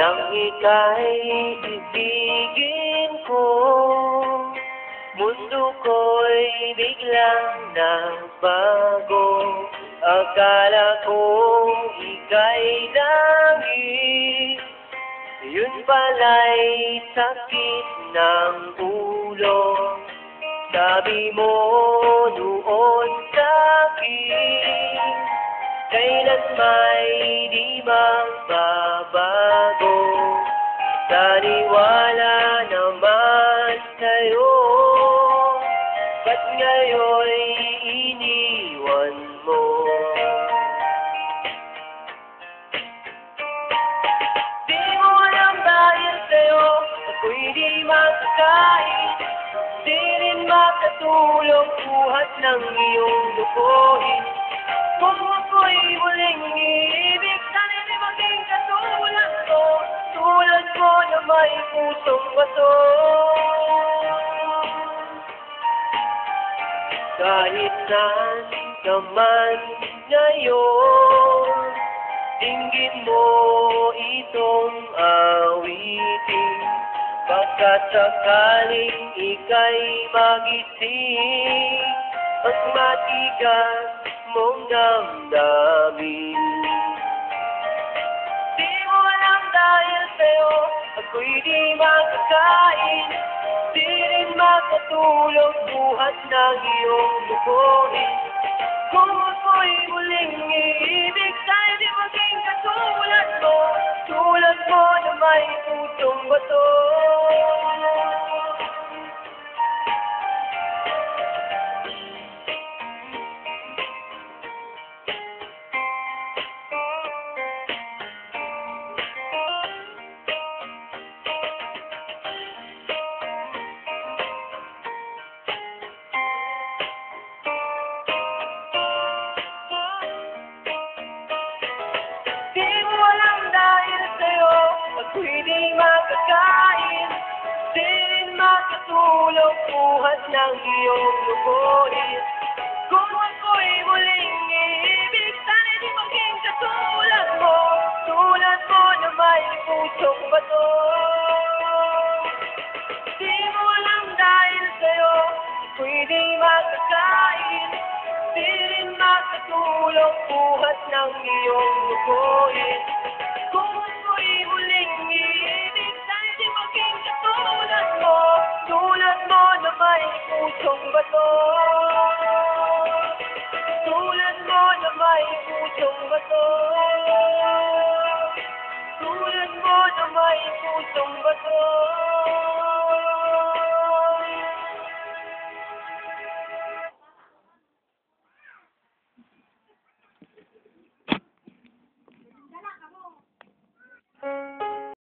nang ika'y ibigin ko. Mundo ko'y biglang nagbago. Akala ko ika'y langit, yun pala'y sakit ng ulo. Sabi mo noon sa'kin, kailan may di magbabago. Naniwala naman sa'yo, ba't ngayon'y iniwan mo? Di mo alam dahil sa'yo ako'y di makakain, di rin makatulog buhat ng iyong lukuhin. Kung ako'y muling iibig, sana'y di maging katulad ko, tulad ko na may pusong bato. Kahit saan naman ngayon, dinggin mo itong awitin. Baka sakaling ika'y magising, mas matigas mong damdamin. Di mo alam dahil sa'yo ako'y di makakain, di rin makatulog buhat ng iyong lukuhin. Kung ako'y muling iibig, sa'yo di maging katulad mo, tulad mo na may pusong bato. Ako'y di makakain, di rin makatulog buhat ng iyong lukuhin. Kung ako'y muling iibig, sana'y di maging katulad mo, tulad mo na may pusong bato. Di mo alam dahil sa'yo ako'y di makakain, di rin makatulog buhat ng iyong lukuhin. Kung ako'y muling iibig, sa'yo di maging katulad mo, tulad mo na may pusong bato. Tulad mo na may pusong bato. Tulad mo na may pusong bato.